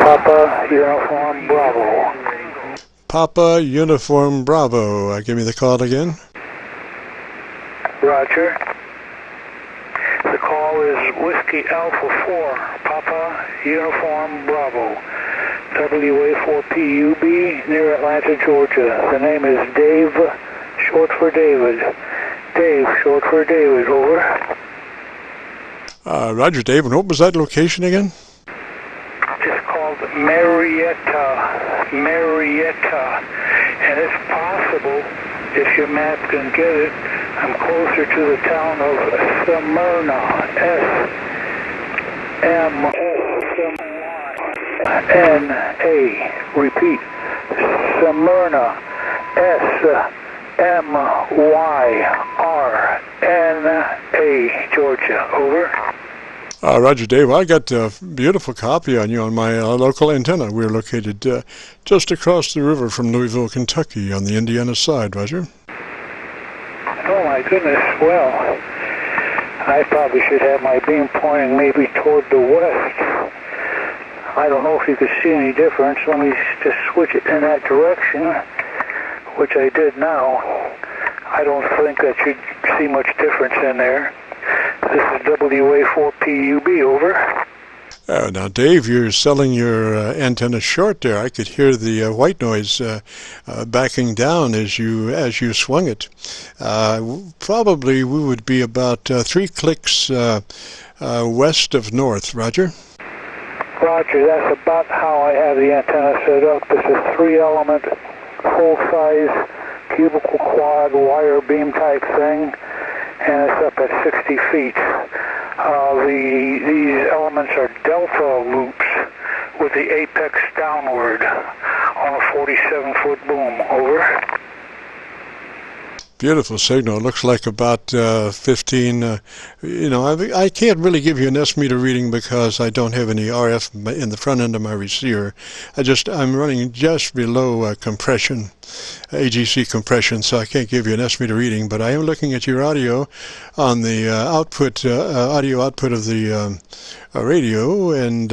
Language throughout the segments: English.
Papa Uniform Bravo. Papa Uniform Bravo. Give me the call again. Roger. The call is Whiskey Alpha 4, Papa Uniform Bravo. WA4PUB, near Atlanta, Georgia. The name is Dave, short for David. Dave, short for David, over. Roger, Dave. And what was that location again? It's called Marietta. Marietta. And it's possible, if your map can get it, I'm closer to the town of Smyrna. S-M-N-A. Repeat. Smyrna. S-M-Y-R-N-A. Georgia. Over. Roger, Dave. I got a beautiful copy on you on my local antenna. We're located just across the river from Louisville, Kentucky, on the Indiana side. Roger. Oh my goodness. Well, I probably should have my beam pointing maybe toward the west. I don't know if you could see any difference. Let me just switch it in that direction, which I did now. I don't think that you'd see much difference in there. This is WA4PUB, over. Now, Dave, you're selling your antenna short there. I could hear the white noise backing down as you swung it. Probably we would be about 3 clicks west of north. Roger? Roger, that's about how I have the antenna set up. This is 3-element, full-size, cubicle quad, wire beam type thing, and it's up at 60 feet. These elements are delta loops with the apex downward on a 47-foot boom. Over. Beautiful signal. It looks like about 15. I can't really give you an S-meter reading because I don't have any RF in the front end of my receiver. I'm running just below compression, AGC compression, so I can't give you an S-meter reading. But I am looking at your audio on the audio output of the radio, and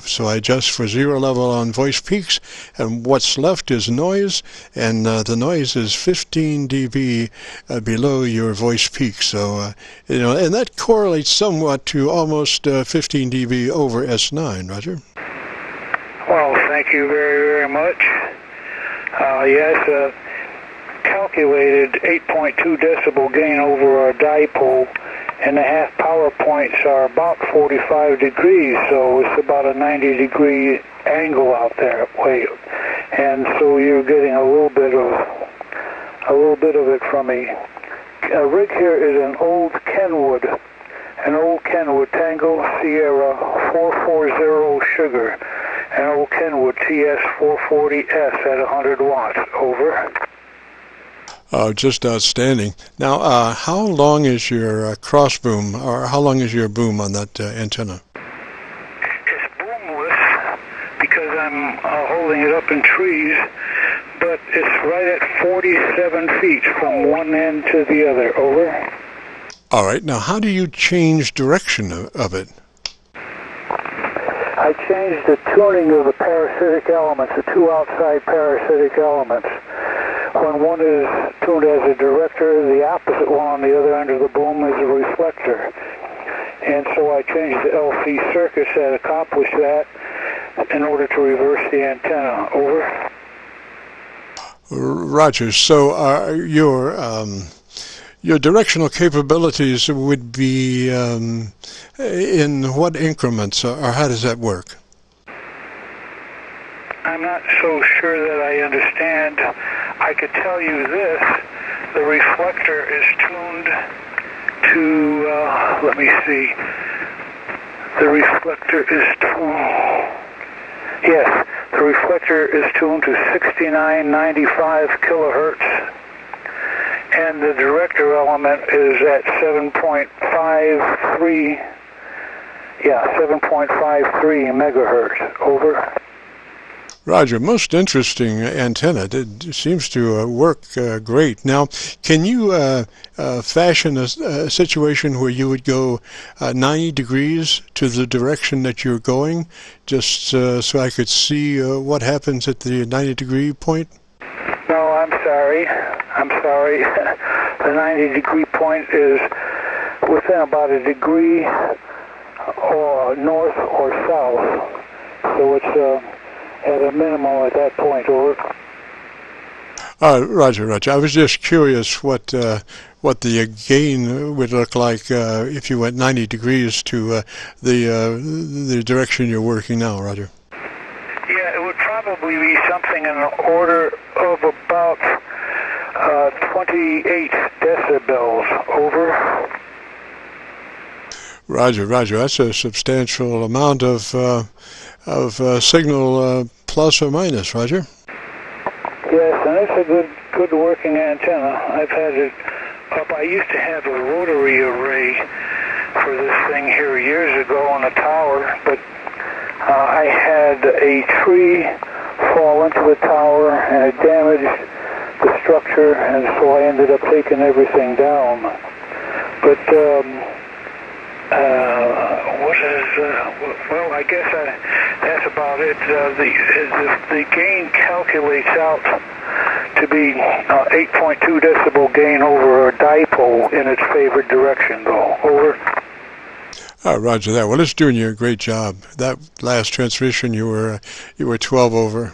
so I adjust for 0 level on voice peaks, and what's left is noise, and the noise is 15 dB below your voice peak. So and that correlates somewhat to almost 15 dB over S9. Roger. Well, thank you very, very much. Yes, calculated 8.2 decibel gain over our dipole, and the half power points are about 45 degrees, so it's about a 90-degree angle out there. Wait, and so you're getting a little bit of it from me. A rig here is an old Kenwood Tango Sierra 440 Sugar, an old Kenwood TS440S at 100 watts. Over. Just outstanding. Now, how long is your cross boom, or how long is your boom on that antenna? It's boomless because I'm holding it up in trees, but it's right at 47 feet from one end to the other. Over. All right. Now, how do you change direction of it? I changed the tuning of the parasitic elements, the 2 outside parasitic elements. When one is tuned as a director, the opposite one on the other end of the boom is a reflector. And so I changed the LC circuits that accomplish that in order to reverse the antenna. Over. Roger. So your directional capabilities would be in what increments, or how does that work? I'm not so sure that I understand. I could tell you this. The reflector is tuned to, let me see. The reflector is tuned, yes, the reflector is tuned to 6995 kilohertz. And the director element is at 7.53 megahertz. Over. Roger, most interesting antenna. It seems to work great. Now, can you fashion a situation where you would go 90 degrees to the direction that you're going, just so I could see what happens at the 90-degree point? No, I'm sorry. I'm sorry. The 90-degree point is within about a degree or north or south. So it's at a minimum at that point, over. Roger. I was just curious what the gain would look like if you went 90 degrees to the direction you're working now, Roger. Yeah, it would probably be something in the order of about 28 decibels, over. Roger. That's a substantial amount of signal, plus or minus, Roger. Yes, and it's a good working antenna. I've had it up. I used to have a rotary array for this thing here years ago on a tower, but I had a tree fall into the tower and it damaged the structure, and so I ended up taking everything down. But well, I guess that's about it. The gain calculates out to be 8.2 decibel gain over a dipole in its favored direction, though. Over. Roger that. Well, it's doing you a great job. That last transmission, you were 12 over.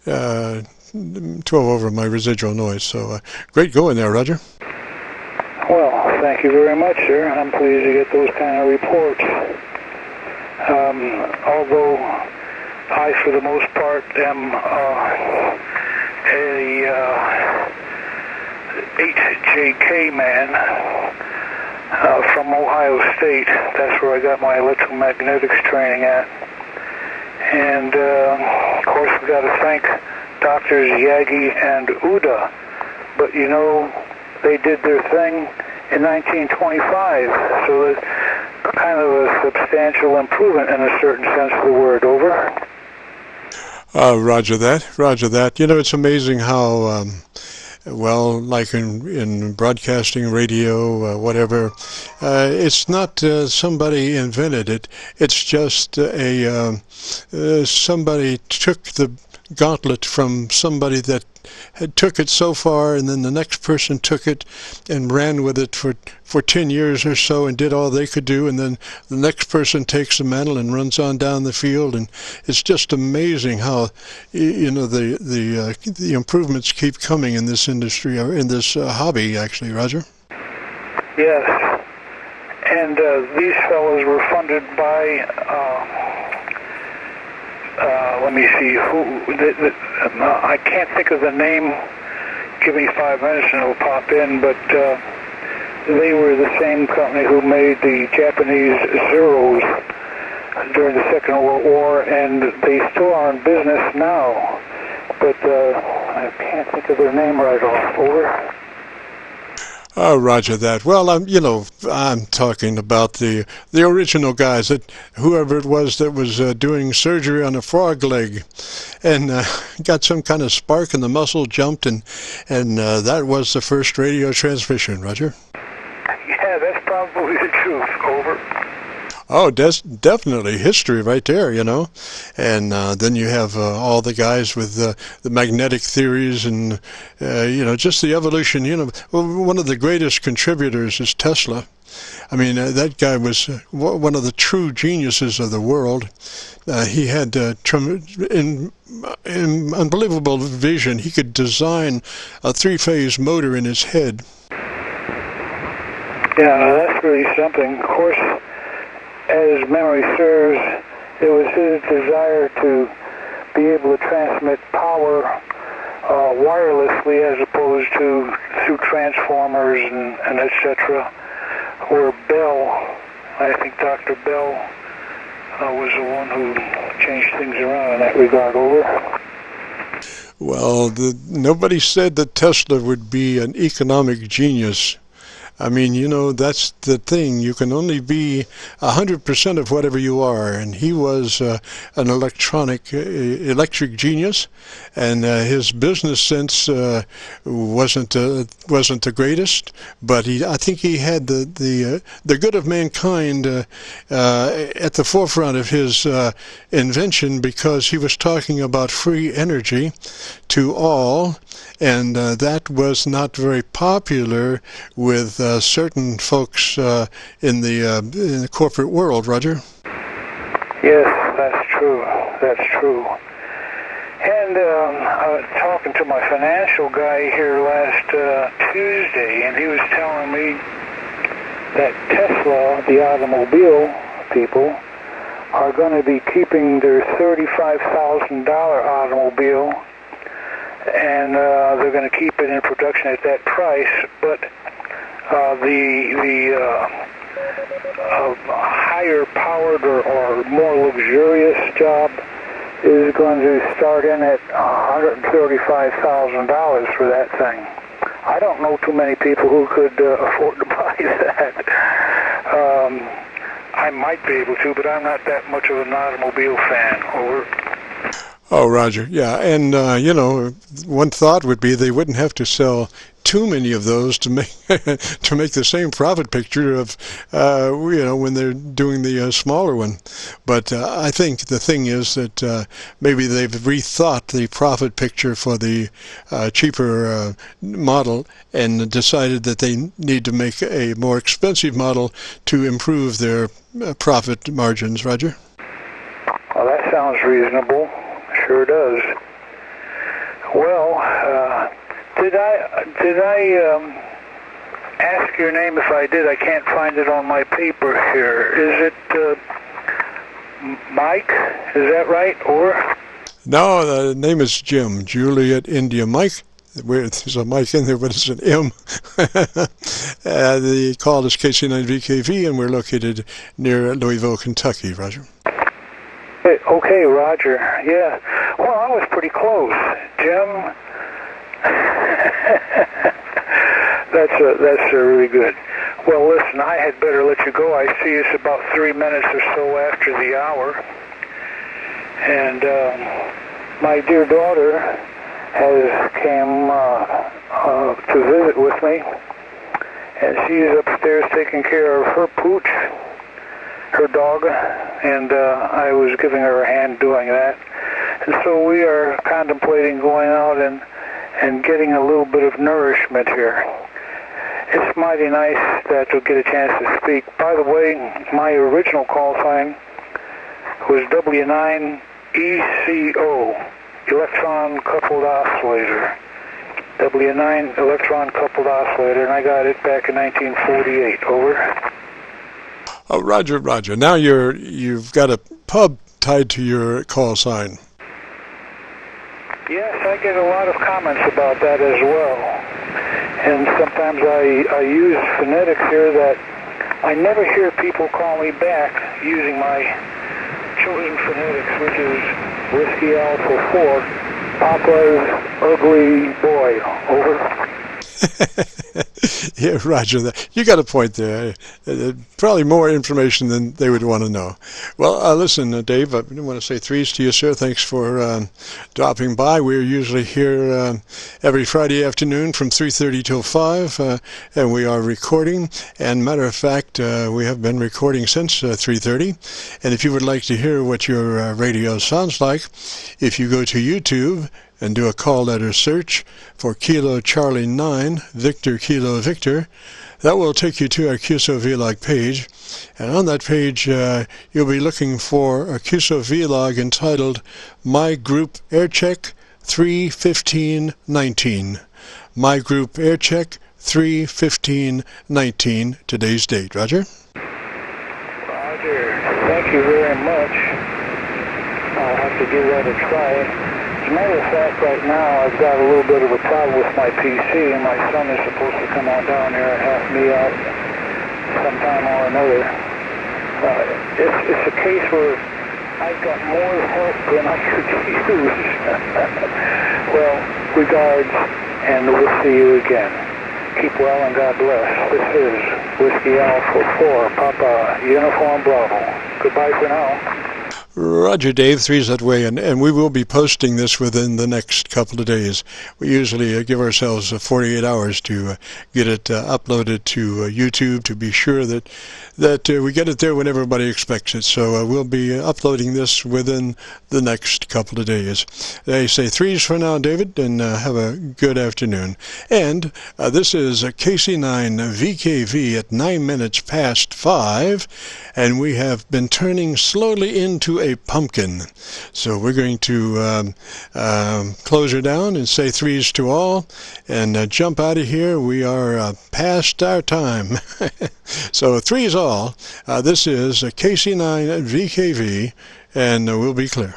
12 over my residual noise. So great going there, Roger. Well, thank you very much, sir. I'm pleased to get those kind of reports. Although I, for the most part, am a 8JK man from Ohio State. That's where I got my electromagnetics training at. And, of course, we've got to thank Doctors YAGI and UDA. But, you know, they did their thing in 1925, so it's kind of a substantial improvement in a certain sense of the word. Over. Roger that. You know, it's amazing how, well, like in broadcasting, radio, whatever, it's not somebody invented it. It's just somebody took the gauntlet from somebody that had took it so far, and then the next person took it and ran with it for 10 years or so and did all they could do, and then the next person takes the mantle and runs on down the field. And it's just amazing how, you know, the improvements keep coming in this industry, or in this hobby, actually, Roger. Yes, and these fellows were funded by let me see, I can't think of the name. Give me 5 minutes and it'll pop in, but they were the same company who made the Japanese Zeros during the Second World War, and they still are in business now, but I can't think of their name right off. Over. Roger that. Well, you know, I'm talking about the original guys, that whoever it was that was doing surgery on a frog leg, and got some kind of spark in the muscle, jumped, and that was the first radio transmission. Roger. Yeah, that's probably the truth. Over. Oh, definitely history right there, you know. And then you have all the guys with the magnetic theories and, you know, just the evolution. You know, one of the greatest contributors is Tesla. I mean, that guy was one of the true geniuses of the world. He had unbelievable vision. He could design a three-phase motor in his head. Yeah, that's really something. Of course, as memory serves, it was his desire to be able to transmit power wirelessly as opposed to through transformers and etc. Where Bell, I think Dr. Bell was the one who changed things around in that regard. Over. Well, nobody said that Tesla would be an economic genius. I mean, you know, that's the thing. You can only be 100% of whatever you are. And he was an electric genius, and his business sense wasn't the greatest. But I think he had the good of mankind at the forefront of his invention, because he was talking about free energy to all, and that was not very popular with certain folks in the corporate world, Roger. Yes, that's true. That's true. And I was talking to my financial guy here last Tuesday, and he was telling me that Tesla, the automobile people, are going to be keeping their $35,000 automobile, and they're going to keep it in production at that price, but the higher powered or more luxurious job is going to start in at $135,000 for that thing. I don't know too many people who could afford to buy that. I might be able to, but I'm not that much of an automobile fan. Over. Oh, Roger, yeah, and you know, one thought would be they wouldn't have to sell too many of those to make to make the same profit picture of you know, when they're doing the smaller one. But I think the thing is that maybe they've rethought the profit picture for the cheaper model, and decided that they need to make a more expensive model to improve their profit margins. Roger? Well, that sounds reasonable. Sure does. Well, did I ask your name? If I did, I can't find it on my paper here. Is it Mike? Is that right? Or? No, the name is Jim. Juliet India Mike. There's a Mike in there, but it's an M. The call is KC9VKV, and we're located near Louisville, Kentucky. Roger. Okay, Roger. Yeah. Well, I was pretty close, Jim. That's really good. Well, listen, I had better let you go. I see it's about 3 minutes or so after the hour, and my dear daughter has came to visit with me, and she's upstairs taking care of her pooch, her dog, and I was giving her a hand doing that. And so we are contemplating going out and getting a little bit of nourishment here. It's mighty nice that you'll get a chance to speak. By the way, my original call sign was W9ECO, electron coupled oscillator. W9 electron coupled oscillator, and I got it back in 1948. Over. Oh, Roger. Now you've got a pub tied to your call sign. Yes, I get a lot of comments about that as well. And sometimes I use phonetics here that I never hear people call me back using my chosen phonetics, which is Whiskey Alpha 4, Papa's Ugly Boy. Over. Yeah, Roger. You got a point there. Probably more information than they would want to know. Well, listen, Dave, I want to say threes to you, sir. Thanks for dropping by. We're usually here every Friday afternoon from 3:30 till 5, and we are recording. And matter of fact, we have been recording since 3:30. And if you would like to hear what your radio sounds like, if you go to YouTube and do a call letter search for Kilo Charlie 9, Victor Kilo Victor, that will take you to our Qso-Vlog page. And on that page, you'll be looking for a Qso-Vlog entitled My Group Aircheck 3/15/19. My Group Aircheck 3/15/19, today's date. Roger? Roger. Thank you very much. I'll have to give that a try. As a matter of fact, right now I've got a little bit of a problem with my PC, and my son is supposed to come on down here and help me out sometime or another. It's a case where I've got more help than I could use. Well, regards, and we'll see you again. Keep well and God bless. This is Whiskey Alpha 4, Papa Uniform Bravo. Goodbye for now. Roger, Dave. 3's that way, and we will be posting this within the next couple of days. We usually give ourselves 48 hours to get it uploaded to YouTube, to be sure that we get it there when everybody expects it. So we'll be uploading this within the next couple of days. They say 3's for now, David, and have a good afternoon. And this is KC9VKV at 9 minutes past 5, and we have been turning slowly into a pumpkin. So we're going to close her down and say 3's to all and jump out of here. We are past our time. So 3's all. This is KC9VKV, and we'll be clear.